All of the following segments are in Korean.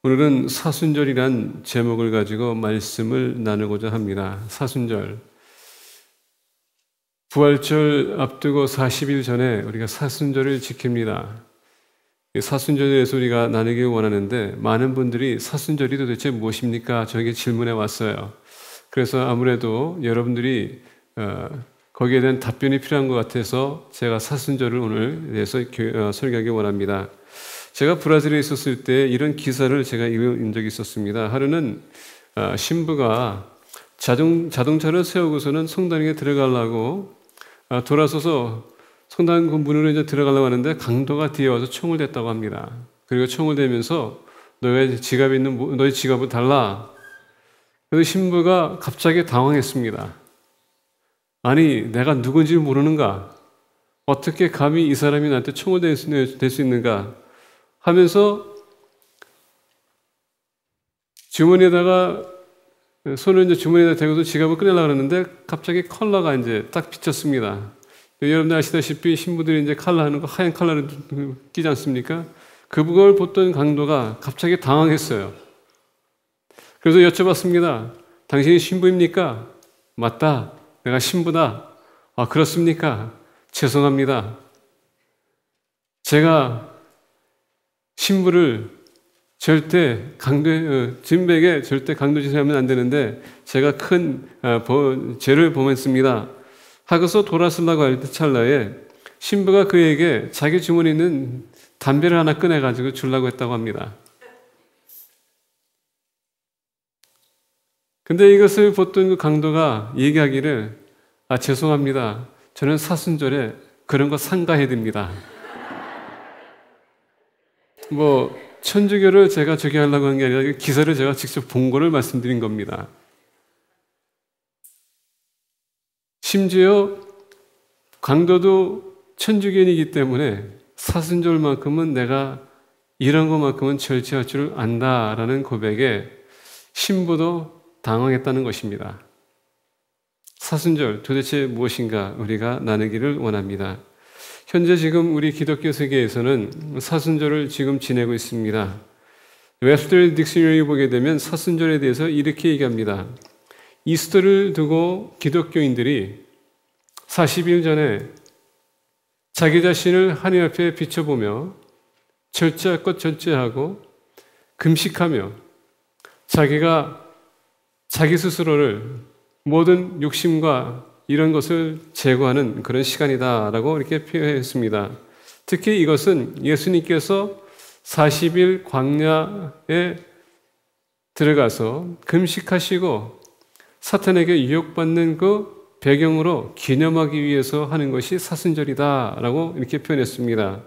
오늘은 사순절이란 제목을 가지고 말씀을 나누고자 합니다. 사순절. 부활절 앞두고 40일 전에 우리가 사순절을 지킵니다. 사순절에 대해서 우리가 나누기 원하는데 많은 분들이 사순절이 도대체 무엇입니까? 저에게 질문해 왔어요. 그래서 아무래도 여러분들이 거기에 대한 답변이 필요한 것 같아서 제가 사순절을 오늘 대해서 설교하기 원합니다. 제가 브라질에 있었을 때 이런 기사를 제가 읽은 적이 있었습니다. 하루는 신부가 자동차를 세우고서는 성당에 들어가려고 돌아서서 성당 문으로 이제 들어가려고 하는데 강도가 뒤에 와서 총을 댔다고 합니다. 그리고 총을 대면서 너의 지갑을 달라. 그래서 신부가 갑자기 당황했습니다. 아니, 내가 누군지 모르는가? 어떻게 감히 이 사람이 나한테 총을 댈 수 있는가? 하면서 손을 이제 주머니에다 대고서 지갑을 꺼내려고 하는데 갑자기 컬러가 이제 딱 비쳤습니다. 여러분들 아시다시피 신부들이 이제 칼라 하는 거 하얀 칼라를 끼지 않습니까? 그걸 보던 강도가 갑자기 당황했어요. 그래서 여쭤봤습니다. 당신이 신부입니까? 맞다. 내가 신부다. 아, 그렇습니까? 죄송합니다. 제가 신부를 절대 진백에 절대 강도짓하면 안 되는데 제가 큰 죄를 범했습니다. 하고서 돌아서려고 할 찰나에 신부가 그에게 자기 주머니에 있는 담배를 하나 꺼내가지고 주려고 했다고 합니다. 근데 이것을 보던 그 강도가 얘기하기를 죄송합니다. 저는 사순절에 그런 거 삼가해야 됩니다. 천주교를 제가 저기 하려고 한 게 아니라 기사를 제가 직접 본 거를 말씀드린 겁니다. 심지어 강도도 천주교인이기 때문에 사순절만큼은 내가 이런 것만큼은 절제할 줄 안다라는 고백에 신부도 당황했다는 것입니다. 사순절 도대체 무엇인가 우리가 나누기를 원합니다. 현재 지금 우리 기독교 세계에서는 사순절을 지금 지내고 있습니다. 웹스터 딕셔너리 보게 되면 사순절에 대해서 이렇게 얘기합니다. 이스터를 두고 기독교인들이 40일 전에 자기 자신을 하나님 앞에 비춰보며 절제할 것 절제하고 금식하며 자기가 자기 스스로를 모든 욕심과 이런 것을 제거하는 그런 시간이다라고 이렇게 표현했습니다. 특히 이것은 예수님께서 40일 광야에 들어가서 금식하시고 사탄에게 유혹받는 그 배경으로 기념하기 위해서 하는 것이 사순절이다라고 이렇게 표현했습니다.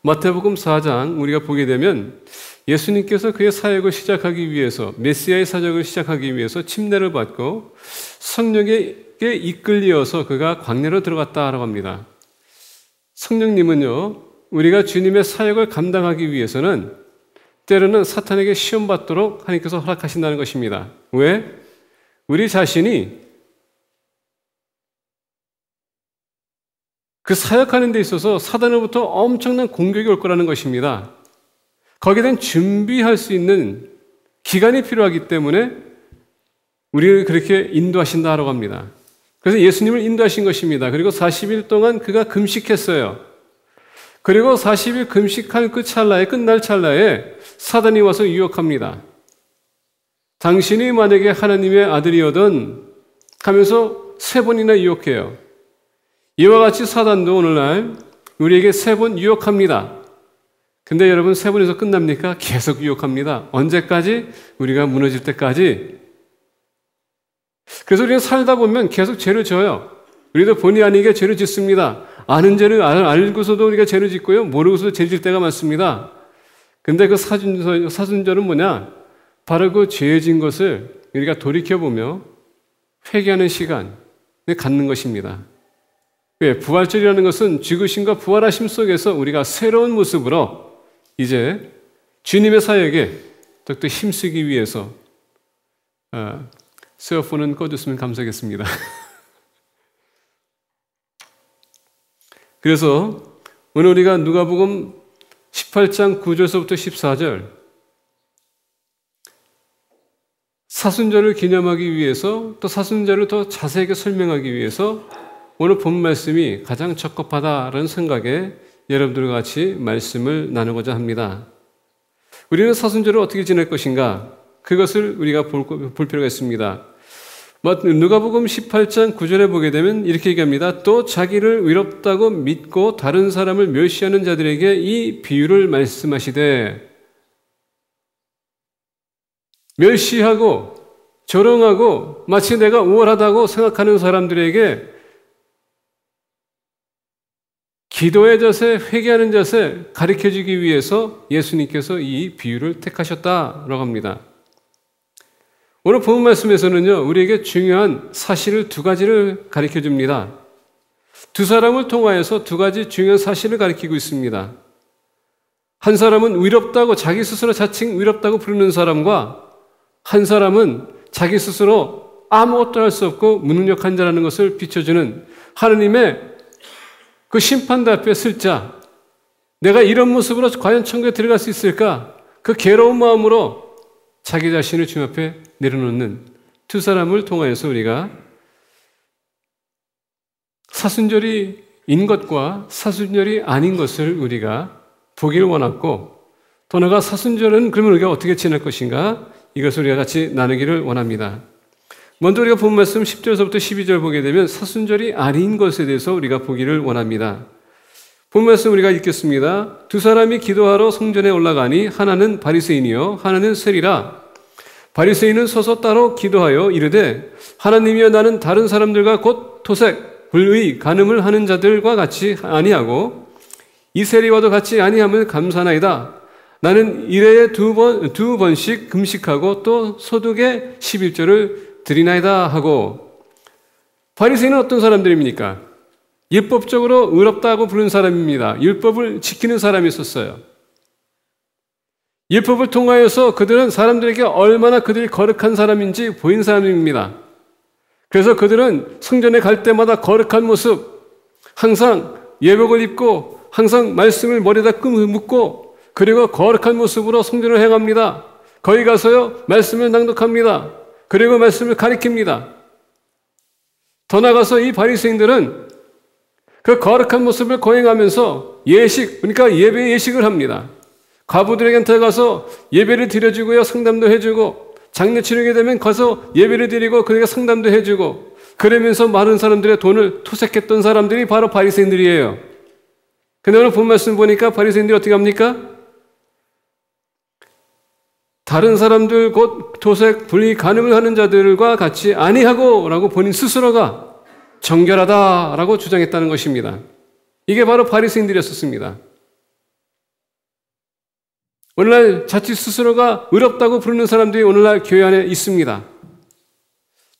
마태복음 4장 우리가 보게 되면 예수님께서 그의 사역을 시작하기 위해서 메시아의 사역을 시작하기 위해서 침례를 받고 성령에게 이끌려서 그가 광야로 들어갔다라고 합니다. 성령님은요, 우리가 주님의 사역을 감당하기 위해서는 때로는 사탄에게 시험받도록 하나님께서 허락하신다는 것입니다. 왜? 우리 자신이 그 사역하는 데 있어서 사단으로부터 엄청난 공격이 올 거라는 것입니다. 거기에 대한 준비할 수 있는 기간이 필요하기 때문에 우리를 그렇게 인도하신다라고 합니다. 그래서 예수님을 인도하신 것입니다. 그리고 40일 동안 그가 금식했어요. 그리고 40일 금식한 그 찰나에 끝날 찰나에 사단이 와서 유혹합니다. 당신이 만약에 하나님의 아들이거든 하면서 3번이나 유혹해요. 이와 같이 사단도 오늘날 우리에게 3번 유혹합니다. 근데 여러분 3번에서 끝납니까? 계속 유혹합니다. 언제까지? 우리가 무너질 때까지. 그래서 우리가 살다 보면 계속 죄를 져요. 우리도 본의 아니게 죄를 짓습니다. 아는 죄를 알고서도 우리가 죄를 짓고요. 모르고서도 죄를 짓을 때가 많습니다. 근데 그 사순절은 뭐냐? 바로 그 죄진 것을 우리가 돌이켜보며 회개하는 시간을 갖는 것입니다. 왜? 부활절이라는 것은 죽으심과 부활하심 속에서 우리가 새로운 모습으로 이제 주님의 사역에 더욱더 힘쓰기 위해서 셀폰은 꺼줬으면 감사하겠습니다. 그래서 오늘 우리가 누가복음 18장 9절서부터 14절 사순절을 기념하기 위해서 또 사순절을 더 자세하게 설명하기 위해서 오늘 본 말씀이 가장 적합하다라는 생각에 여러분들과 같이 말씀을 나누고자 합니다. 우리는 사순절을 어떻게 지낼 것인가? 그것을 우리가 볼 필요가 있습니다. 누가복음 18장 9절에 보게 되면 이렇게 얘기합니다. 또 자기를 의롭다고 믿고 다른 사람을 멸시하는 자들에게 이 비유를 말씀하시되, 멸시하고 조롱하고 마치 내가 우월하다고 생각하는 사람들에게 기도의 자세, 회개하는 자세 가르쳐주기 위해서 예수님께서 이 비유를 택하셨다라고 합니다. 오늘 본 말씀에서는요, 우리에게 중요한 사실을 두 가지를 가르쳐 줍니다. 두 사람을 통하여서 두 가지 중요한 사실을 가르치고 있습니다. 한 사람은 의롭다고 자기 스스로 자칭 의롭다고 부르는 사람과 한 사람은 자기 스스로 아무것도 할 수 없고 무능력한 자라는 것을 비춰주는 하느님의 그 심판대 앞에 설 자, 내가 이런 모습으로 과연 천국에 들어갈 수 있을까? 그 괴로운 마음으로 자기 자신을 주님 앞에 내려놓는 두 사람을 통하여서 우리가 사순절이인 것과 사순절이 아닌 것을 우리가 보기를 원했고, 더 나아가 사순절은 그러면 우리가 어떻게 지낼 것인가? 이것을 우리가 같이 나누기를 원합니다. 먼저 우리가 본 말씀 10절에서부터 12절 보게 되면 사순절이 아닌 것에 대해서 우리가 보기를 원합니다. 본 말씀 우리가 읽겠습니다. 두 사람이 기도하러 성전에 올라가니 하나는 바리새인이요 하나는 세리라. 바리새인은 서서 따로 기도하여 이르되, 하나님이여, 나는 다른 사람들과 곧 토색, 불의, 간음을 하는 자들과 같이 아니하고 이 세리와도 같이 아니함을 감사나이다. 나는 일회에 두 번씩 금식하고 또 소득의 11조를 드리나이다 하고. 바리새인은 어떤 사람들입니까? 율법적으로 의롭다고 부르는 사람입니다. 율법을 지키는 사람이 있었어요. 율법을 통하여서 그들은 사람들에게 얼마나 그들이 거룩한 사람인지 보인 사람입니다. 그래서 그들은 성전에 갈 때마다 거룩한 모습, 항상 예복을 입고 항상 말씀을 머리에다 묶고 그리고 거룩한 모습으로 성전을 행합니다. 거기 가서요 말씀을 낭독합니다. 그리고 말씀을 가리킵니다. 더 나아가서 이 바리새인들은 그 거룩한 모습을 거행하면서 예식, 그러니까 예배 예식을 합니다. 과부들에게 가서 예배를 드려주고요, 상담도 해주고, 장례 치르게 되면 가서 예배를 드리고 그에게 상담도 해주고, 그러면서 많은 사람들의 돈을 토색했던 사람들이 바로 바리새인들이에요. 근데 오늘 본 말씀 보니까 바리새인들이 어떻게 합니까? 다른 사람들 곧 토색, 불의, 간음을 하는 자들과 같이 아니하고 라고 본인 스스로가 정결하다라고 주장했다는 것입니다. 이게 바로 바리새인들이었습니다. 오늘날 자칫 스스로가 의롭다고 부르는 사람들이 오늘날 교회 안에 있습니다.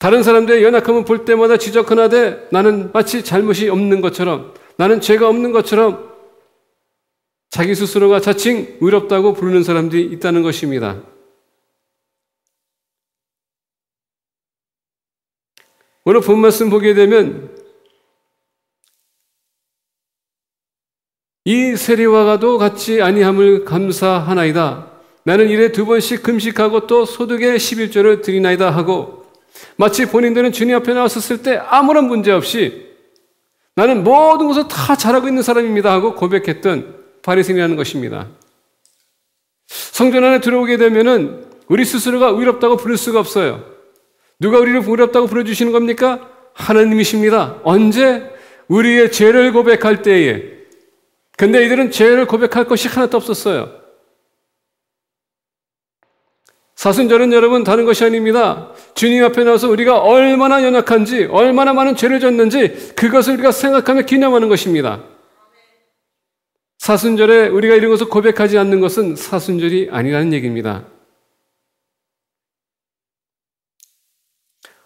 다른 사람들의 연약함을 볼 때마다 지적하나되 나는 마치 잘못이 없는 것처럼, 나는 죄가 없는 것처럼 자기 스스로가 자칭 의롭다고 부르는 사람들이 있다는 것입니다. 오늘 본 말씀 보게 되면 이 세리와가도 같이 아니함을 감사하나이다. 나는 일에 2번씩 금식하고 또 소득의 11조를 드리나이다 하고, 마치 본인들은 주님 앞에 나왔었을 때 아무런 문제 없이 나는 모든 것을 다 잘하고 있는 사람입니다 하고 고백했던 바리새인이라는 것입니다. 성전 안에 들어오게 되면은 우리 스스로가 의롭다고 부를 수가 없어요. 누가 우리를 의롭다고 부르주시는 겁니까? 하나님이십니다. 언제? 우리의 죄를 고백할 때에. 근데 이들은 죄를 고백할 것이 하나도 없었어요. 사순절은 여러분 다른 것이 아닙니다. 주님 앞에 나와서 우리가 얼마나 연약한지, 얼마나 많은 죄를 졌는지 그것을 우리가 생각하며 기념하는 것입니다. 사순절에 우리가 이런 것을 고백하지 않는 것은 사순절이 아니라는 얘기입니다.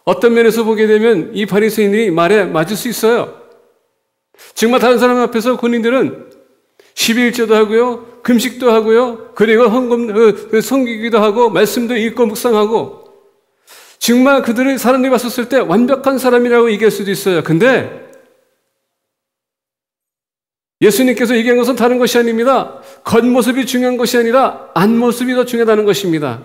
어떤 면에서 보게 되면 이 바리새인들이 말에 맞을 수 있어요. 정말 다른 사람 앞에서 군인들은 12일제도 하고요, 금식도 하고요, 그리고 헌금, 섬기기도 하고, 말씀도 읽고 묵상하고, 정말 그들을 사람들이 봤었을 때 완벽한 사람이라고 얘기할 수도 있어요. 근데 예수님께서 얘기한 것은 다른 것이 아닙니다. 겉모습이 중요한 것이 아니라 안모습이 더 중요하다는 것입니다.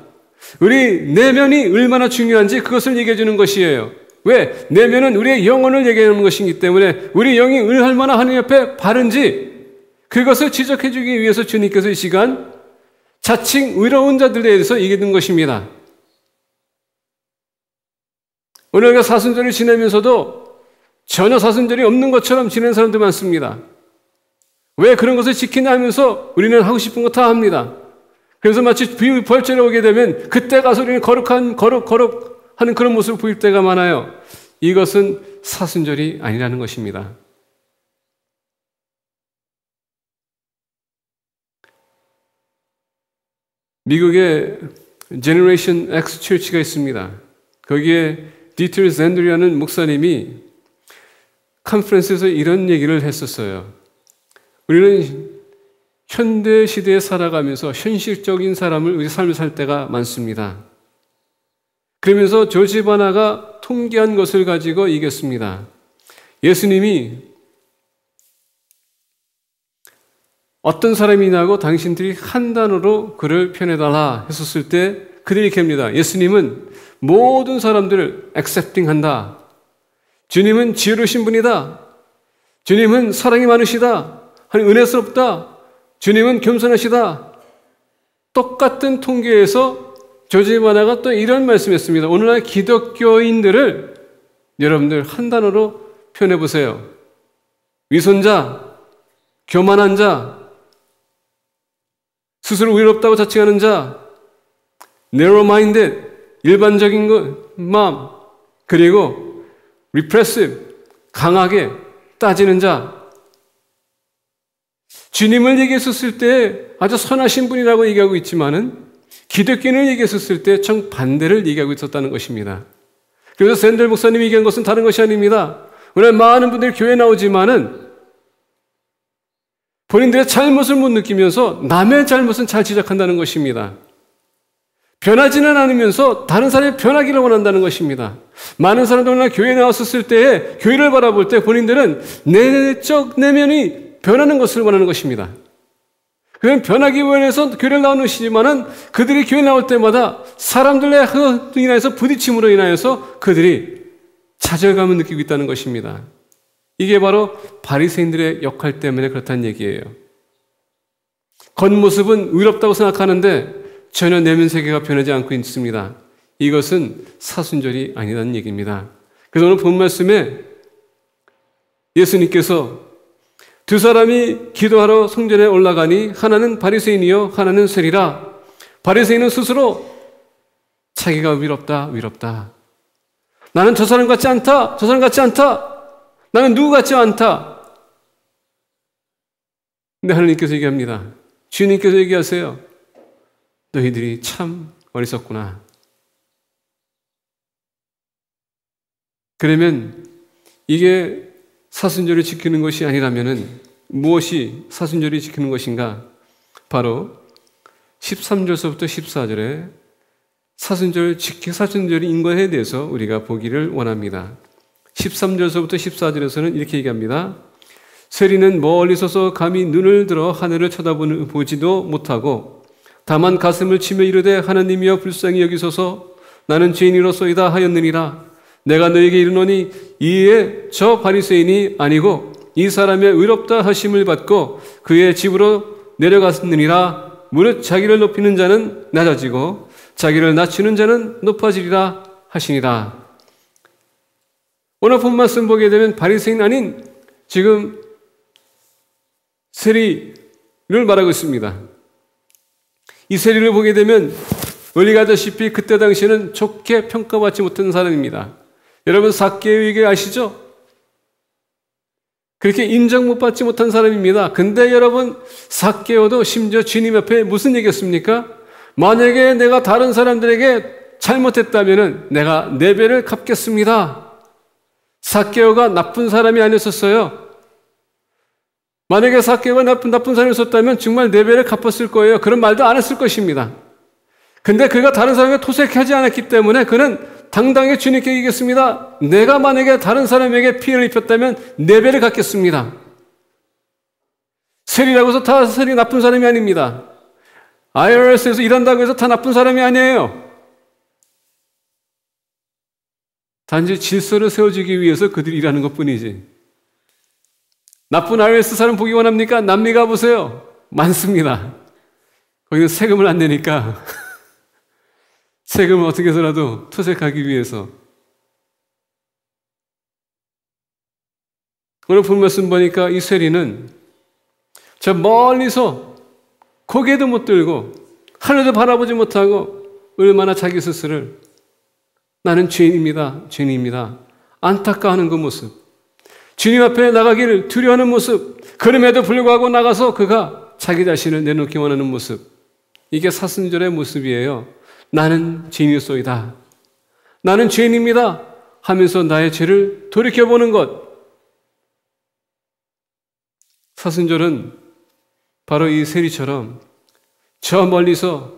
우리 내면이 얼마나 중요한지 그것을 얘기해 주는 것이에요. 왜? 내면은 우리의 영혼을 얘기하는 것이기 때문에 우리 영이 얼마나 하나님 앞에 바른지 그것을 지적해 주기 위해서 주님께서 이 시간 자칭 의로운 자들에 대해서 얘기하는 것입니다. 오늘 우리가 사순절을 지내면서도 전혀 사순절이 없는 것처럼 지내는 사람들 많습니다. 왜 그런 것을 지키냐 하면서 우리는 하고 싶은 거 다 합니다. 그래서 마치 부활절에 오게 되면 그때 가서 우리는 거룩 하는 그런 모습을 보일 때가 많아요. 이것은 사순절이 아니라는 것입니다. 미국에 제너레이션 X 처치가 있습니다. 거기에 디트리 샌들이라는 목사님이 컨퍼런스에서 이런 얘기를 했었어요. 우리는 현대 시대에 살아가면서 현실적인 우리 삶을 살 때가 많습니다. 그러면서 조지 바나가 통계한 것을 가지고 얘기했습니다. 예수님이 어떤 사람이냐고 당신들이 한 단어로 그를 표현해달라 했었을 때 그들이 이렇게 합니다. 예수님은 모든 사람들을 accepting 한다. 주님은 지혜로우신 분이다. 주님은 사랑이 많으시다. 은혜스럽다. 주님은 겸손하시다. 똑같은 통계에서 조지 바나가 또 이런 말씀했습니다. 오늘날 기독교인들을 여러분들 한 단어로 표현해 보세요. 위선자, 교만한 자, 스스로 의롭다고 자칭하는 자, narrow-minded, 일반적인 마음, 그리고 repressive, 강하게 따지는 자. 주님을 얘기했었을 때 아주 선하신 분이라고 얘기하고 있지만은 기독교인을 얘기했었을 때 정반대를 얘기하고 있었다는 것입니다. 그래서 샌들 목사님이 얘기한 것은 다른 것이 아닙니다. 오늘 많은 분들이 교회에 나오지만은 본인들의 잘못을 못 느끼면서 남의 잘못은 잘 지적한다는 것입니다. 변하지는 않으면서 다른 사람이 변하기를 원한다는 것입니다. 많은 사람들 오늘 교회에 나왔었을 때에 교회를 바라볼 때 본인들은 내적 내면이 변하는 것을 원하는 것입니다. 그는 변하기 위해서 교회를 나오는 것이지만은 그들이 교회 나올 때마다 사람들의 인하여서 부딪힘으로 인하여서 그들이 좌절감을 느끼고 있다는 것입니다. 이게 바로 바리새인들의 역할 때문에 그렇다는 얘기예요. 겉모습은 의롭다고 생각하는데 전혀 내면 세계가 변하지 않고 있습니다. 이것은 사순절이 아니라는 얘기입니다. 그래서 오늘 본 말씀에 예수님께서 두 사람이 기도하러 성전에 올라가니 하나는 바리새인이요 하나는 세리라. 바리새인은 스스로 자기가 위롭다. 나는 저 사람 같지 않다. 저 사람 같지 않다. 나는 누구 같지 않다. 근데 하나님께서 얘기합니다. 주님께서 얘기하세요. 너희들이 참 어리석구나. 그러면 이게 사순절을 지키는 것이 아니라면은 무엇이 사순절을 지키는 것인가? 바로 13절서부터 14절에 사순절이 인과에 대해서 우리가 보기를 원합니다. 13절서부터 14절에서는 이렇게 얘기합니다. 세리는 멀리 서서 감히 눈을 들어 하늘을 쳐다보지도 못하고 다만 가슴을 치며 이르되 하나님이여 불쌍히 여기소서 나는 죄인이로소이다 하였느니라. 내가 너에게 이르노니 이에 저 바리새인이 아니고 이 사람의 의롭다 하심을 받고 그의 집으로 내려갔느니라. 무릇 자기를 높이는 자는 낮아지고 자기를 낮추는 자는 높아지리라 하시니라. 오늘 본 말씀 보게 되면 바리새인 아닌 지금 세리를 말하고 있습니다. 이 세리를 보게 되면 우리가 아다시피 그때 당시에는 좋게 평가받지 못한 사람입니다. 여러분 삭개오 얘기 아시죠? 그렇게 인정 못 받지 못한 사람입니다. 근데 여러분 삭개오도 심지어 주님 앞에 무슨 얘기했습니까? 만약에 내가 다른 사람들에게 잘못했다면 내가 4배를 갚겠습니다. 삭개오가 나쁜 사람이 아니었어요. 만약에 삭개오가 나쁜 사람이었다면 정말 4배를 갚았을 거예요. 그런 말도 안 했을 것입니다. 근데 그가 다른 사람에게 토색하지 않았기 때문에 그는 당당히 주님께 얘기했습니다. 내가 만약에 다른 사람에게 피해를 입혔다면 4배를 갚겠습니다. 세리라고 해서 다 세리 나쁜 사람이 아닙니다. IRS에서 일한다고 해서 다 나쁜 사람이 아니에요. 단지 질서를 세워주기 위해서 그들이 일하는 것뿐이지. 나쁜 IRS 사람 보기 원합니까? 남미 가보세요. 많습니다. 거기는 세금을 안 내니까 세금을 어떻게 해서라도 토색하기 위해서. 오늘 본 말씀 보니까 이 세리는 저 멀리서 고개도 못 들고 하늘도 바라보지 못하고 얼마나 자기 스스로를 나는 죄인입니다. 죄인입니다. 안타까워하는 그 모습. 주님 앞에 나가기를 두려워하는 모습. 그럼에도 불구하고 나가서 그가 자기 자신을 내놓기 원하는 모습. 이게 사순절의 모습이에요. 나는 죄인이소이다. 나는 죄인입니다. 하면서 나의 죄를 돌이켜보는 것. 사순절은 바로 이 세리처럼 저 멀리서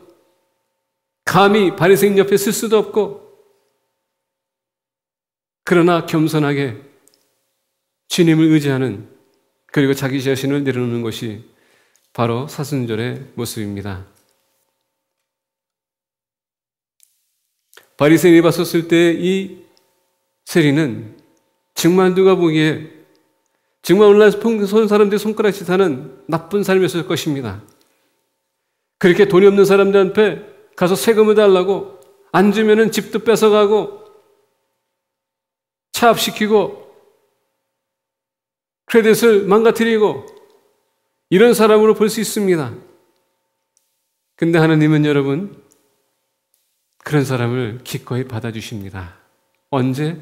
감히 바리새인 옆에 쓸 수도 없고 그러나 겸손하게 주님을 의지하는, 그리고 자기 자신을 내려놓는 것이 바로 사순절의 모습입니다. 바리새인이 봤었을 때 이 세리는 정말 누가 보기에 정말 오늘날 사람들이 손가락질 하는 나쁜 삶이었을 것입니다. 그렇게 돈이 없는 사람들 앞에 가서 세금을 달라고 안 주면은 집도 뺏어가고 차압시키고 크레딧을 망가뜨리고 이런 사람으로 볼 수 있습니다. 근데 하나님은 여러분 그런 사람을 기꺼이 받아주십니다. 언제?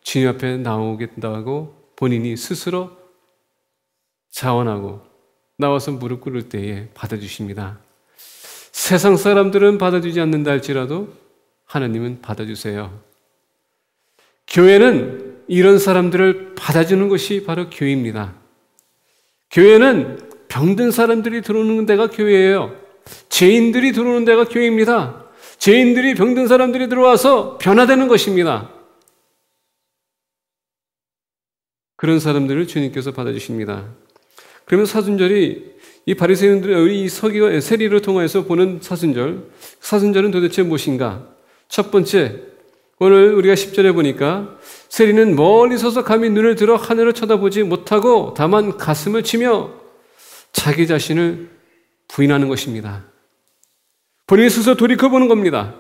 주님 앞에 나오겠다고 본인이 스스로 자원하고 나와서 무릎 꿇을 때에 받아주십니다. 세상 사람들은 받아주지 않는다 할지라도 하나님은 받아주세요. 교회는 이런 사람들을 받아주는 것이 바로 교회입니다. 교회는 병든 사람들이 들어오는 데가 교회예요. 죄인들이 들어오는 데가 교회입니다. 죄인들이 병든 사람들이 들어와서 변화되는 것입니다. 그런 사람들을 주님께서 받아주십니다. 그러면 사순절이 이 바리새인들의 이 서기와 세리를 통해서 보는 사순절은 도대체 무엇인가? 첫 번째, 오늘 우리가 10절에 보니까 세리는 멀리 서서 감히 눈을 들어 하늘을 쳐다보지 못하고 다만 가슴을 치며 자기 자신을 부인하는 것입니다. 본인이 스스로 돌이켜보는 겁니다.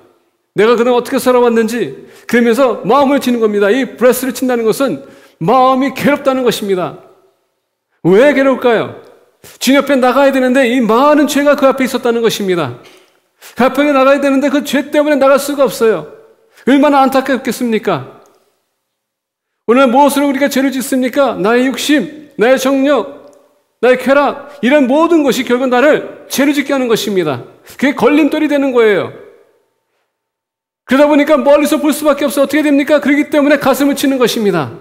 내가 그동안 어떻게 살아왔는지, 그러면서 마음을 치는 겁니다. 이 브레스를 친다는 것은 마음이 괴롭다는 것입니다. 왜 괴로울까요? 주님 앞에 나가야 되는데 이 많은 죄가 그 앞에 있었다는 것입니다. 그 앞에 나가야 되는데 그 죄 때문에 나갈 수가 없어요. 얼마나 안타깝겠습니까? 오늘 무엇으로 우리가 죄를 짓습니까? 나의 욕심, 나의 정력, 나의 쾌락, 이런 모든 것이 결국 나를 죄를 짓게 하는 것입니다. 그게 걸림돌이 되는 거예요. 그러다 보니까 멀리서 볼 수밖에 없어. 어떻게 됩니까? 그렇기 때문에 가슴을 치는 것입니다.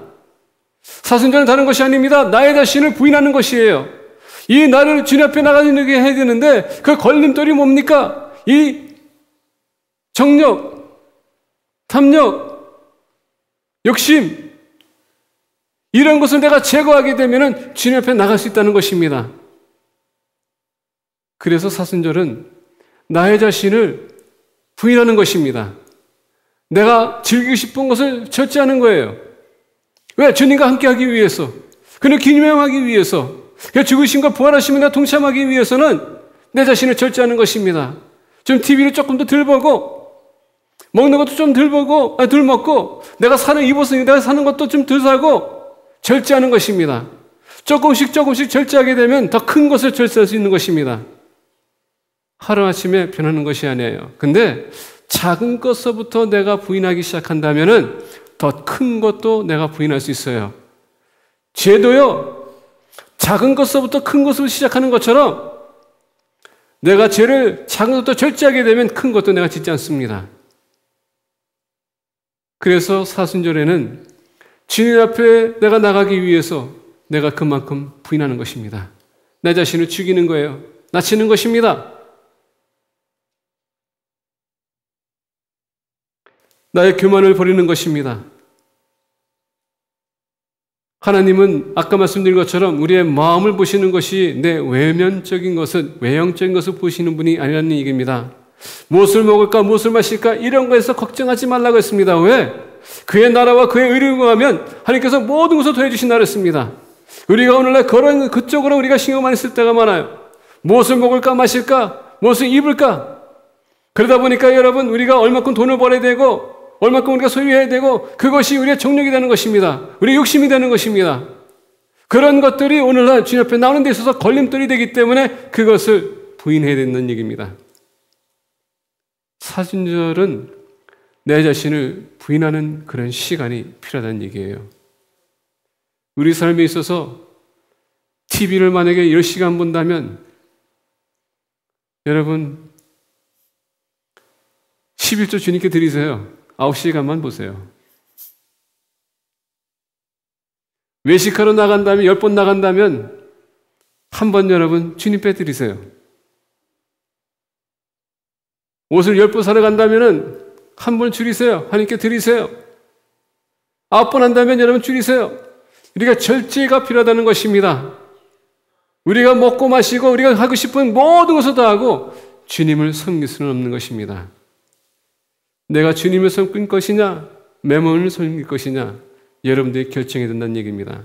사순절은 다른 것이 아닙니다. 나의 자신을 부인하는 것이에요. 이 나를 주님 앞에 나가게 해야 되는데 그 걸림돌이 뭡니까? 이 정력, 탐욕, 욕심, 이런 것을 내가 제거하게 되면 주님 앞에 나갈 수 있다는 것입니다. 그래서 사순절은 나의 자신을 부인하는 것입니다. 내가 즐기고 싶은 것을 절제하는 거예요. 왜? 주님과 함께하기 위해서, 그를 기념하기 위해서, 그 죽으심과 부활하심에 나 동참하기 위해서는 내 자신을 절제하는 것입니다. 좀 TV를 조금 더 덜 보고, 먹는 것도 좀 덜 보고, 덜 먹고, 내가 사는 이곳은 내가 사는 것도 좀 덜 사고, 절제하는 것입니다. 조금씩 절제하게 되면 더 큰 것을 절제할 수 있는 것입니다. 하루아침에 변하는 것이 아니에요. 근데 작은 것서부터 내가 부인하기 시작한다면 더 큰 것도 내가 부인할 수 있어요. 죄도요, 작은 것서부터 큰 것으로 시작하는 것처럼 내가 죄를 작은 것부터 절제하게 되면 큰 것도 내가 짓지 않습니다. 그래서 사순절에는 주님 앞에 내가 나가기 위해서 내가 그만큼 부인하는 것입니다. 내 자신을 죽이는 거예요. 낮추는 것입니다. 나의 교만을 버리는 것입니다. 하나님은 아까 말씀드린 것처럼 우리의 마음을 보시는 것이 내 외면적인 것을, 외형적인 것을 보시는 분이 아니라는 얘기입니다. 무엇을 먹을까, 무엇을 마실까, 이런 거에서 걱정하지 말라고 했습니다. 왜? 그의 나라와 그의 의를 구하면 하나님께서 모든 것을 더해 주신다 그랬습니다. 우리가 오늘날 그런 그쪽으로 우리가 신경 많이 쓸 때가 많아요. 무엇을 먹을까 마실까, 무엇을 입을까. 그러다 보니까 여러분, 우리가 얼마큼 돈을 벌어야 되고 얼마큼 우리가 소유해야 되고, 그것이 우리의 정력이 되는 것입니다. 우리의 욕심이 되는 것입니다. 그런 것들이 오늘날 주님 앞에 나오는 데 있어서 걸림돌이 되기 때문에 그것을 부인해야 된다는 얘기입니다. 사순절은 내 자신을 부인하는 그런 시간이 필요하다는 얘기예요. 우리 삶에 있어서 TV를 만약에 10시간 본다면 여러분 11조 주님께 드리세요. 9시간만 보세요. 외식하러 나간다면 10번 나간다면 한 번 여러분 주님께 드리세요. 옷을 10번 사러 간다면 한 번 줄이세요. 하나님께 드리세요. 9번 한다면 여러분 줄이세요. 우리가 절제가 필요하다는 것입니다. 우리가 먹고 마시고 우리가 하고 싶은 모든 것을 다 하고 주님을 섬길 수는 없는 것입니다. 내가 주님을 섬길 것이냐, 매몬을 섬길 것이냐, 여러분들이 결정해야 된다는 얘기입니다.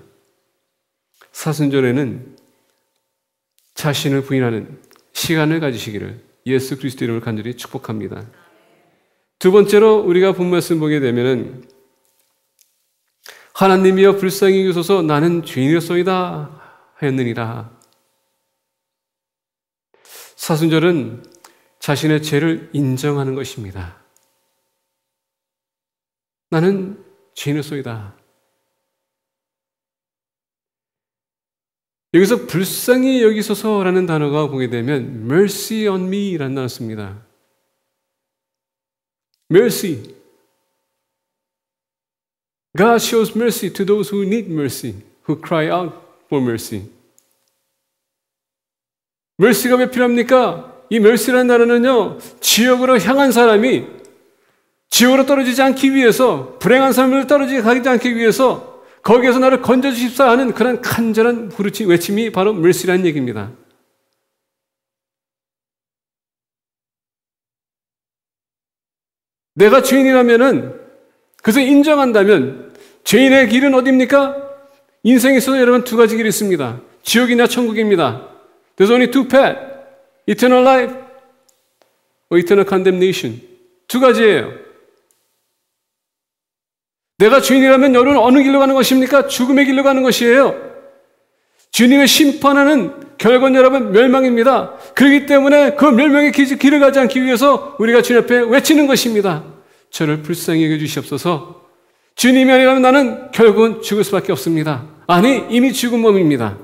사순절에는 자신을 부인하는 시간을 가지시기를 예수 그리스도 이름으로 간절히 축복합니다. 두 번째로 우리가 본 말씀 보게 되면은 하나님이여 불쌍히 여기소서 나는 죄인이었소이다 하였느니라. 사순절은 자신의 죄를 인정하는 것입니다. 나는 죄인이었소이다. 여기서 불쌍히 여기소서라는 단어가 보게 되면 mercy on me라는 단어를 씁니다. mercy. God shows mercy to those who need mercy, who cry out for mercy. mercy가 왜 필요합니까? 이 mercy라는 단어는요, 지옥으로 향한 사람이 지옥으로 떨어지지 않기 위해서, 불행한 삶을 떨어지지 않기 위해서 거기에서 나를 건져주십사 하는 그런 간절한 외침이 바로 mercy라는 얘기입니다. 내가 죄인이라면은, 그래서 인정한다면, 죄인의 길은 어디입니까? 인생에 있어서 여러분 두 가지 길이 있습니다. 지옥이냐 천국입니다. There's only two paths. Eternal life or eternal condemnation. 두 가지예요. 내가 죄인이라면 여러분 어느 길로 가는 것입니까? 죽음의 길로 가는 것이에요. 주님의 심판하는 결과는 여러분 멸망입니다. 그렇기 때문에 그 멸망의 길을 가지 않기 위해서 우리가 주님 앞에 외치는 것입니다. 저를 불쌍히 여겨주시옵소서. 주님이 아니라면 나는 결국은 죽을 수밖에 없습니다. 아니, 이미 죽은 몸입니다.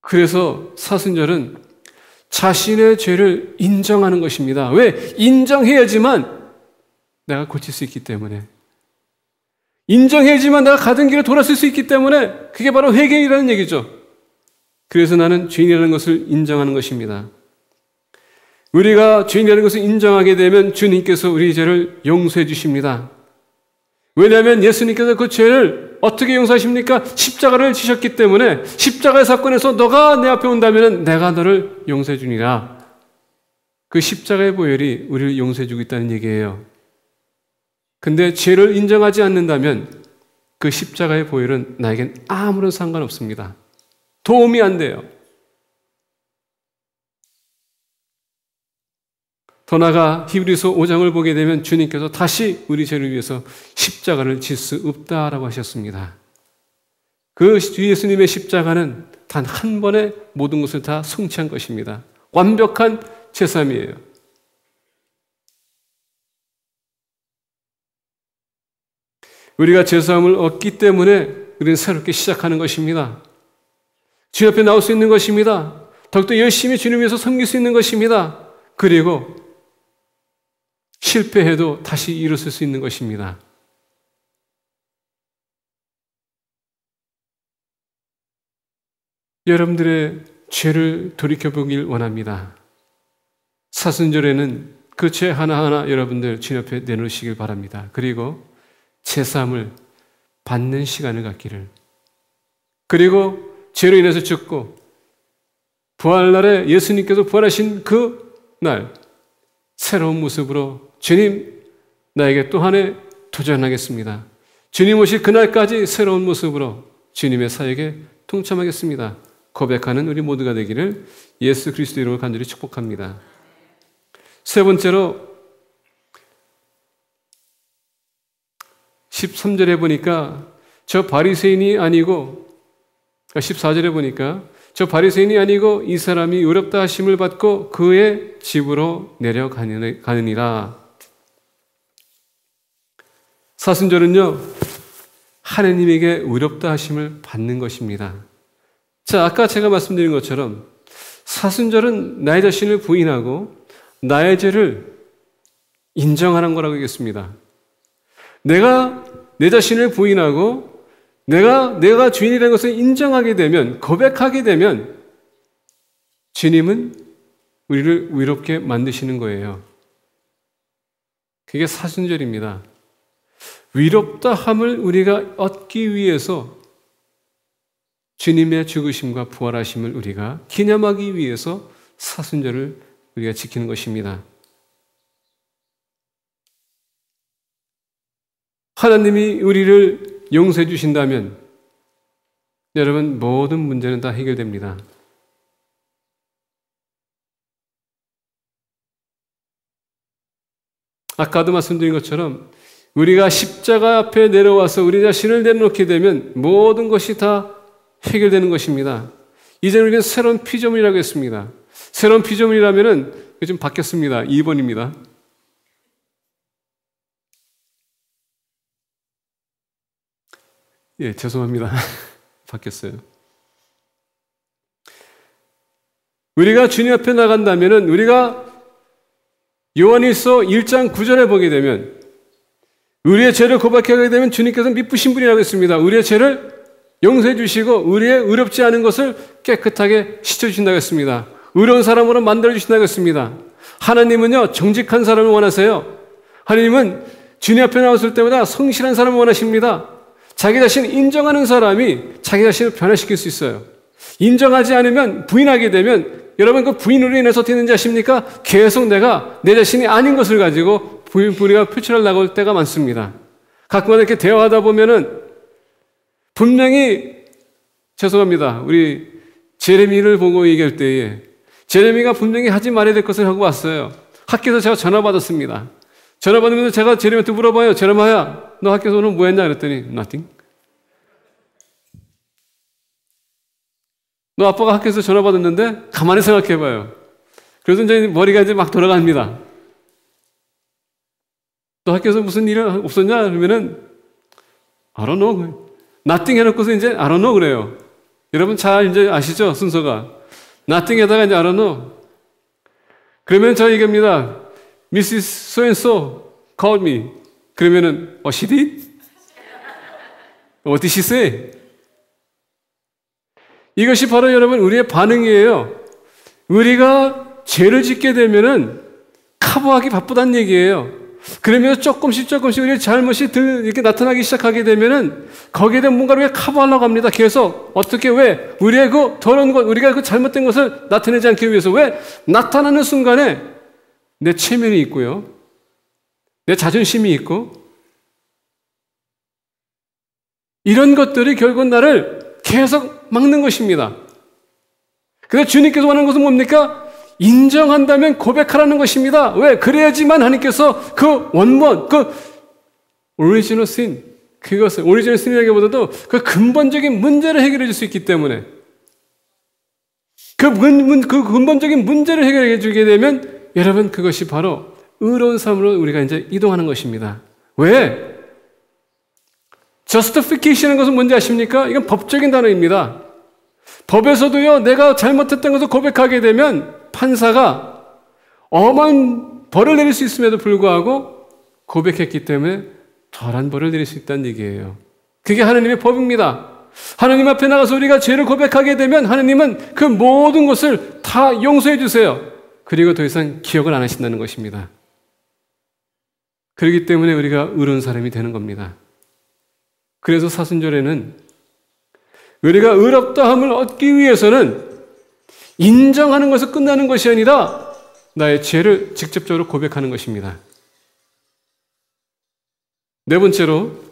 그래서 사순절은 자신의 죄를 인정하는 것입니다. 왜? 인정해야지만 내가 고칠 수 있기 때문에. 인정해야지만 내가 가던 길을 돌아설 수 있기 때문에 그게 바로 회개이라는 얘기죠. 그래서 나는 죄인이라는 것을 인정하는 것입니다. 우리가 죄인이라는 것을 인정하게 되면 주님께서 우리 죄를 용서해 주십니다. 왜냐하면 예수님께서 그 죄를 어떻게 용서하십니까? 십자가를 지셨기 때문에 십자가의 사건에서 너가 내 앞에 온다면 내가 너를 용서해 주니라. 그 십자가의 보혈이 우리를 용서해 주고 있다는 얘기예요. 근데 죄를 인정하지 않는다면 그 십자가의 보혈은 나에겐 아무런 상관없습니다. 도움이 안 돼요. 더 나아가 히브리서 5장을 보게 되면 주님께서 다시 우리 죄를 위해서 십자가를 질 수 없다라고 하셨습니다. 그 예수님의 십자가는 단 한 번에 모든 것을 다 성취한 것입니다. 완벽한 제사함이에요. 우리가 제사함을 얻기 때문에 우리는 새롭게 시작하는 것입니다. 주님 앞에 나올 수 있는 것입니다. 더욱더 열심히 주님 위해서 섬길 수 있는 것입니다. 그리고 실패해도 다시 일어설 수 있는 것입니다. 여러분들의 죄를 돌이켜보길 원합니다. 사순절에는 그 죄 하나하나 여러분들 주님 앞에 내놓으시길 바랍니다. 그리고 제사함을 받는 시간을 갖기를. 그리고 죄로 인해서 죽고 부활날에 예수님께서 부활하신 그 날 새로운 모습으로 주님 나에게 또 한 해 도전하겠습니다. 주님 오실 그날까지 새로운 모습으로 주님의 사역에 동참하겠습니다. 고백하는 우리 모두가 되기를 예수 그리스도 이름으로 간절히 축복합니다. 세 번째로 13절에 보니까 저 바리새인이 아니고 14절에 보니까 저 바리새인이 아니고 이 사람이 의롭다 하심을 받고 그의 집으로 내려가느니라. 사순절은요, 하나님에게 의롭다 하심을 받는 것입니다. 자, 아까 제가 말씀드린 것처럼 사순절은 나의 자신을 부인하고 나의 죄를 인정하는 거라고 하겠습니다. 내가 내 자신을 부인하고 내가 주인이라는 것을 인정하게 되면, 고백하게 되면 주님은 우리를 의롭게 만드시는 거예요. 그게 사순절입니다. 위롭다함을 우리가 얻기 위해서 주님의 죽으심과 부활하심을 우리가 기념하기 위해서 사순절을 우리가 지키는 것입니다. 하나님이 우리를 용서해 주신다면 여러분 모든 문제는 다 해결됩니다. 아까도 말씀드린 것처럼 우리가 십자가 앞에 내려와서 우리 자신을 내려놓게 되면 모든 것이 다 해결되는 것입니다. 이제는 우리는 새로운 피조물이라고 했습니다. 새로운 피조물이라면은 좀 바뀌었습니다. 2번입니다. 예, 죄송합니다. 바뀌었어요. 우리가 주님 앞에 나간다면은 우리가 요한일서 1장 9절에 보게 되면 우리의 죄를 고백하게 되면 주님께서 미쁘신 분이라고 했습니다. 우리의 죄를 용서해 주시고 우리의 의롭지 않은 것을 깨끗하게 씻어주신다고 했습니다. 의로운 사람으로 만들어주신다고 했습니다. 하나님은요, 정직한 사람을 원하세요. 하나님은 주님 앞에 나왔을 때마다 성실한 사람을 원하십니다. 자기 자신을 인정하는 사람이 자기 자신을 변화시킬 수 있어요. 인정하지 않으면, 부인하게 되면 여러분 그 부인으로 인해서 어떻게 되는지 아십니까? 계속 내가 내 자신이 아닌 것을 가지고 우리가 표출하려고 할 때가 많습니다. 가끔가다 이렇게 대화하다 보면은 분명히, 죄송합니다, 우리 제레미를 보고 얘기할 때에 제레미가 분명히 하지 말아야 될 것을 하고 왔어요. 학교에서 제가 전화 받았습니다. 전화 받으면서 제가 제레미한테 물어봐요. 제레미야, 너 학교에서 오늘 뭐 했냐? 그랬더니 nothing. 너 아빠가 학교에서 전화 받았는데 가만히 생각해봐요. 그래서 이제 머리가 이제 막 돌아갑니다. 너 학교에서 무슨 일 없었냐? 그러면은 I don't know. nothing 해놓고서 이제 I don't know 그래요. 여러분 잘 이제 아시죠? 순서가. nothing에다가 이제 I don't know. 그러면 저 얘기합니다. Mrs. So and so called me. 그러면은 she did? What did she say? 이것이 바로 여러분 우리의 반응이에요. 우리가 죄를 짓게 되면은 커버하기 바쁘다는 얘기예요. 그러면 조금씩 우리의 잘못이 이렇게 나타나기 시작하게 되면은 거기에 대한 뭔가를 왜 커버하려고 합니다. 계속 어떻게 왜 우리의 그 더러운 것, 우리가 그 잘못된 것을 나타내지 않기 위해서 왜 나타나는 순간에 내 체면이 있고요, 내 자존심이 있고 이런 것들이 결국 나를 계속 막는 것입니다. 그래서 주님께서 원하는 것은 뭡니까? 인정한다면 고백하라는 것입니다. 왜? 그래야지만 하나님께서 그 원본, 그 오리지널 신, 그것을 오리지널 신이라기보다도 그 근본적인 문제를 해결해 줄 수 있기 때문에 그 근본적인 문제를 해결해 주게 되면 여러분 그것이 바로 의로운 삶으로 우리가 이제 이동하는 것입니다. 왜? justification이라는 것은 뭔지 아십니까? 이건 법적인 단어입니다. 법에서도요, 내가 잘못했던 것을 고백하게 되면 판사가 엄한 벌을 내릴 수 있음에도 불구하고 고백했기 때문에 덜한 벌을 내릴 수 있다는 얘기예요. 그게 하나님의 법입니다. 하나님 앞에 나가서 우리가 죄를 고백하게 되면 하나님은 그 모든 것을 다 용서해 주세요. 그리고 더 이상 기억을 안 하신다는 것입니다. 그렇기 때문에 우리가 의로운 사람이 되는 겁니다. 그래서 사순절에는 우리가 의롭다함을 얻기 위해서는 인정하는 것을 끝나는 것이 아니라 나의 죄를 직접적으로 고백하는 것입니다. 네 번째로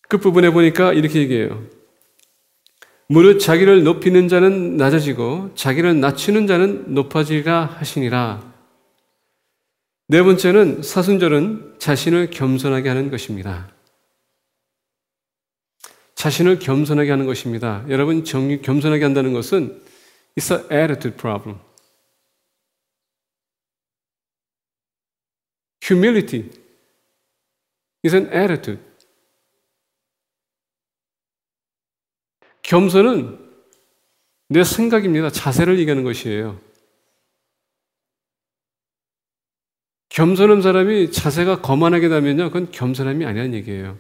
끝부분에 보니까 이렇게 얘기해요. 무릇 자기를 높이는 자는 낮아지고 자기를 낮추는 자는 높아지리라 하시니라. 네 번째는 사순절은 자신을 겸손하게 하는 것입니다. 자신을 겸손하게 하는 것입니다. 여러분, 겸손하게 한다는 것은 It's an attitude problem. Humility is an attitude. 겸손은 내 생각입니다. 자세를 얘기하는 것이에요. 겸손한 사람이 자세가 거만하게 되면요, 그건 겸손함이 아니라는 얘기예요.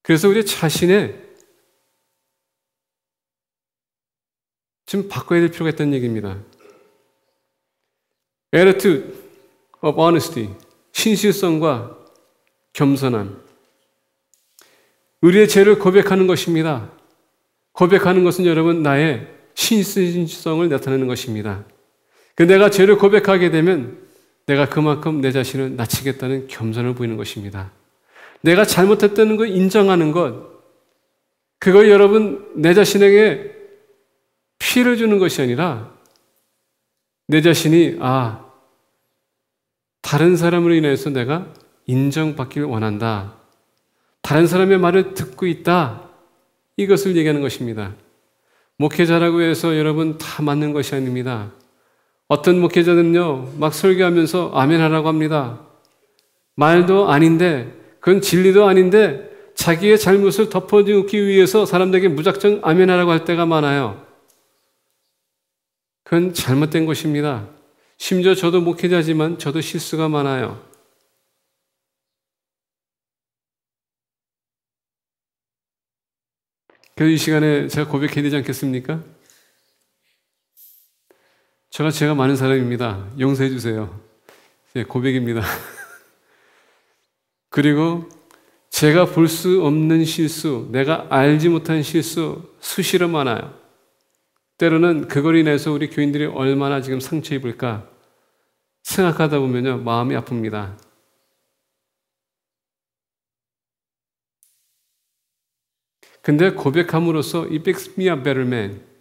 그래서 우리 자신의 좀 바꿔야 될 필요가 있다는 얘기입니다. Attitude of honesty, 신실성과 겸손함. 우리의 죄를 고백하는 것입니다. 고백하는 것은 여러분 나의 신실성을 나타내는 것입니다. 내가 죄를 고백하게 되면 내가 그만큼 내 자신을 낮추겠다는 겸손을 보이는 것입니다. 내가 잘못했다는 걸 인정하는 것, 그걸 여러분 내 자신에게 피해를 주는 것이 아니라 내 자신이 다른 사람으로 인해서 내가 인정받기를 원한다. 다른 사람의 말을 듣고 있다. 이것을 얘기하는 것입니다. 목회자라고 해서 여러분 다 맞는 것이 아닙니다. 어떤 목회자들은요, 막 설교하면서 아멘 하라고 합니다. 말도 아닌데, 그건 진리도 아닌데, 자기의 잘못을 덮어주기 위해서 사람들에게 무작정 아멘 하라고 할 때가 많아요. 그건 잘못된 것입니다. 심지어 저도 목회자지만 저도 실수가 많아요. 그래서 이 시간에 제가 고백해야 되지 않겠습니까? 제가 많은 사람입니다. 용서해 주세요. 고백입니다. 그리고 제가 볼 수 없는 실수, 내가 알지 못한 실수 수시로 많아요. 때로는 그걸 인해서 우리 교인들이 얼마나 지금 상처 입을까 생각하다 보면요, 마음이 아픕니다. 근데 고백함으로써 it makes me a better man.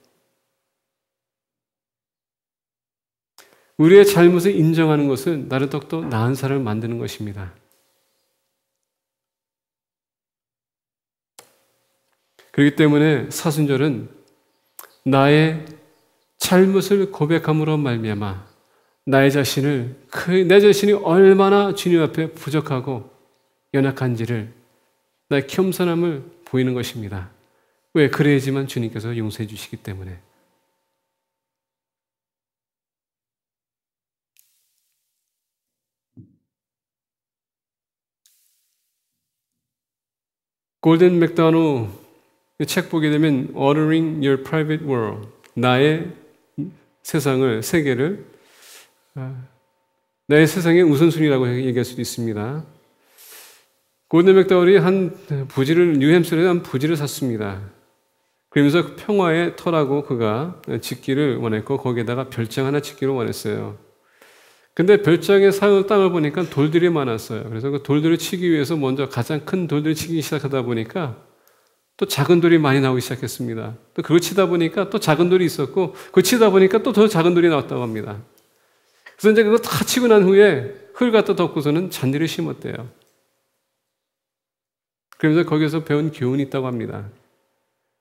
우리의 잘못을 인정하는 것은 나를 더욱더 나은 사람을 만드는 것입니다. 그렇기 때문에 사순절은 나의 잘못을 고백함으로 말미암아 내 자신이 얼마나 주님 앞에 부족하고 연약한지를 나의 겸손함을 보이는 것입니다. 왜? 그래야지만 주님께서 용서해 주시기 때문에. 골든 맥다노 책 보게 되면 Ordering Your Private World, 나의 세계를 나의 세상의 우선순위라고 얘기할 수도 있습니다. 골든 맥다울이 뉴햄스터에 한 부지를 샀습니다. 그러면서 평화의 터라고 그가 짓기를 원했고 거기에다가 별장 하나 짓기를 원했어요. 근데 별장에 사는 땅을 보니까 돌들이 많았어요. 그래서 그 돌들을 치기 위해서 먼저 가장 큰 돌들을 치기 시작하다 보니까 또 작은 돌이 많이 나오기 시작했습니다. 또 그걸 치다 보니까 또 작은 돌이 있었고 그걸 치다 보니까 또 더 작은 돌이 나왔다고 합니다. 그래서 이제 그거 다 치고 난 후에 흙을 갖다 덮고서는 잔디를 심었대요. 그러면서 거기서 배운 교훈이 있다고 합니다.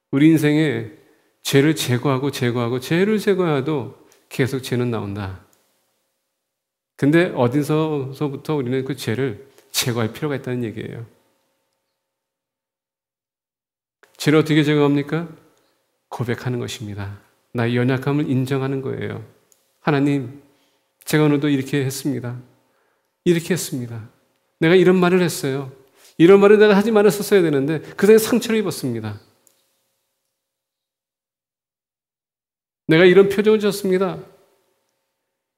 우리 인생에 죄를 제거하고 죄를 제거해도 계속 죄는 나온다. 근데 어디서부터 우리는 그 죄를 제거할 필요가 있다는 얘기예요. 죄를 어떻게 제거합니까? 고백하는 것입니다. 나의 연약함을 인정하는 거예요. 하나님, 제가 오늘도 이렇게 했습니다. 이렇게 했습니다. 내가 이런 말을 했어요. 이런 말을 내가 하지 말았었어야 되는데 그 사이에 상처를 입었습니다. 내가 이런 표정을 지었습니다.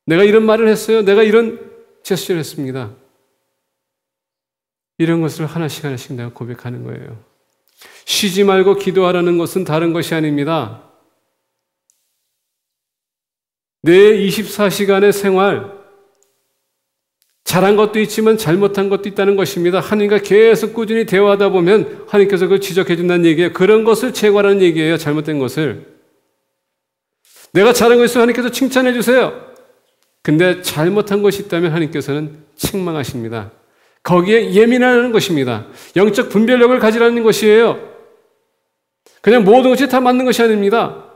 내가 이런 말을 했어요. 내가 이런 제스처를 했습니다. 이런 것을 하나씩 내가 고백하는 거예요. 쉬지 말고 기도하라는 것은 다른 것이 아닙니다. 내 24시간의 생활, 잘한 것도 있지만 잘못한 것도 있다는 것입니다. 하나님과 계속 꾸준히 대화하다 보면 하나님께서 그걸 지적해 준다는 얘기예요. 그런 것을 제거하라는 얘기예요. 잘못된 것을. 내가 잘한 거 있으면 하나님께서 칭찬해 주세요. 근데 잘못한 것이 있다면 하나님께서는 책망하십니다. 거기에 예민하는 것입니다. 영적 분별력을 가지라는 것이에요. 그냥 모든 것이 다 맞는 것이 아닙니다.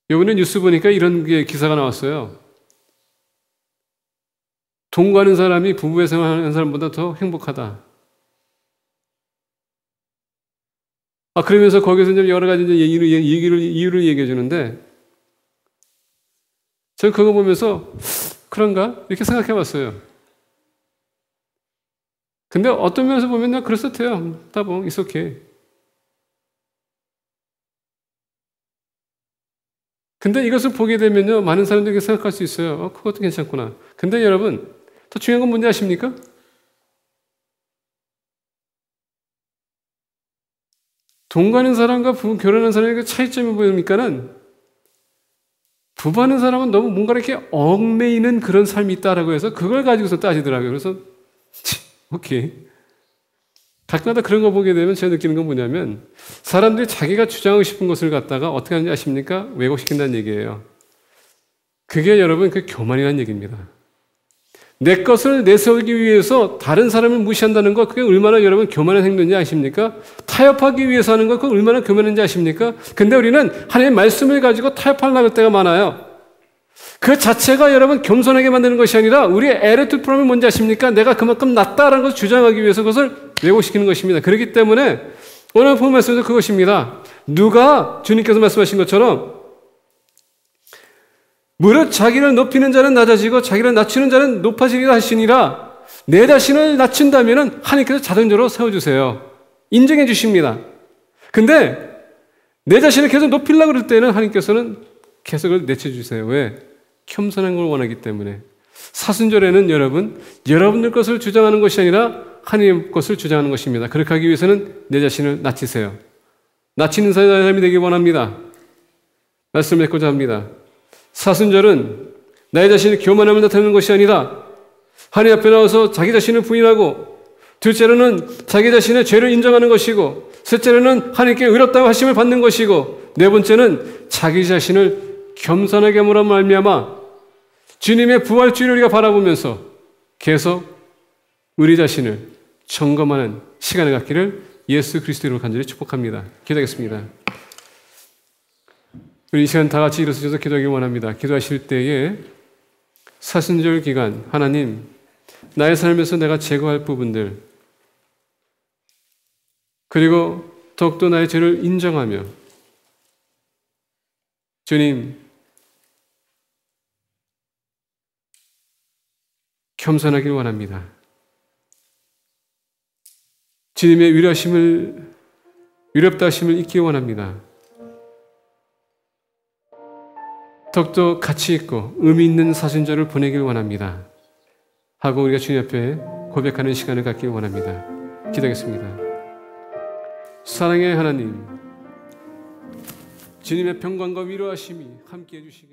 이번에 뉴스 보니까 이런 기사가 나왔어요. 동거하는 사람이 부부의 생활하는 사람보다 더 행복하다. 그러면서 거기서 이제 여러 가지 이유를 얘기해 주는데, 저는 그거 보면서 그런가? 이렇게 생각해 봤어요. 근데 어떤 면에서 보면 그럴듯해요. 따봉, it's okay. 근데 이것을 보게 되면요, 많은 사람들이 생각할 수 있어요. 그것도 괜찮구나. 근데 여러분, 더 중요한 건 뭔지 아십니까? 동거하는 사람과 결혼하는 사람의 그 차이점이 뭐입니까는, 부부하는 사람은 너무 뭔가 이렇게 얽매이는 그런 삶이 있다라고 해서 그걸 가지고서 따지더라고요. 그래서 오케이. 가끔가다 그런 거 보게 되면 제가 느끼는 건 뭐냐면, 사람들이 자기가 주장하고 싶은 것을 갖다가 어떻게 하는지 아십니까? 왜곡시킨다는 얘기예요. 그게 여러분 그 교만이라는 얘기입니다. 내 것을 내세우기 위해서 다른 사람을 무시한다는 것, 그게 얼마나 여러분 교만한 행동인지 아십니까? 타협하기 위해서 하는 것, 그게 얼마나 교만한지 아십니까? 근데 우리는 하나님의 말씀을 가지고 타협하려고 할 때가 많아요. 그 자체가 여러분 겸손하게 만드는 것이 아니라 우리의 에레투 프롬이 뭔지 아십니까? 내가 그만큼 낫다라는 것을 주장하기 위해서 그것을 왜곡시키는 것입니다. 그렇기 때문에 오늘 본 말씀에서 그것입니다. 누가 주님께서 말씀하신 것처럼 무릇 자기를 높이는 자는 낮아지고 자기를 낮추는 자는 높아지리라 하시니라. 내 자신을 낮춘다면 하나님께서 자동적으로 세워주세요. 인정해 주십니다. 근데 내 자신을 계속 높이려고 그럴 때는 하나님께서는 계속 내쳐주세요. 왜? 겸손한 걸 원하기 때문에. 사순절에는 여러분들 것을 주장하는 것이 아니라 하나님 것을 주장하는 것입니다. 그렇게 하기 위해서는 내 자신을 낮추세요. 낮추는 사람이 되기 원합니다. 말씀을 맺고자 합니다. 사순절은 나의 자신의 교만함을 나타내는 것이 아니라 하나님 앞에 나와서 자기 자신을 부인하고, 둘째로는 자기 자신의 죄를 인정하는 것이고, 셋째로는 하나님께 의롭다고 하심을 받는 것이고, 네 번째는 자기 자신을 겸손하게 함으로 말미암아 주님의 부활주의를 우리가 바라보면서 계속 우리 자신을 점검하는 시간을 갖기를 예수 그리스도로 간절히 축복합니다. 기도하겠습니다. 우리 이 시간 다 같이 일어서셔서 기도하기 원합니다. 기도하실 때에 사순절 기간, 하나님, 나의 삶에서 내가 제거할 부분들, 그리고 더욱더 나의 죄를 인정하며, 주님, 겸손하길 원합니다. 주님의 위롭다 하심을 잊기 원합니다. 더욱더 가치 있고 의미 있는 사순절을 보내길 원합니다. 하고 우리가 주님 앞에 고백하는 시간을 갖길 원합니다. 기도하겠습니다. 사랑의 하나님, 주님의 평강과 위로하심이 함께해 주시길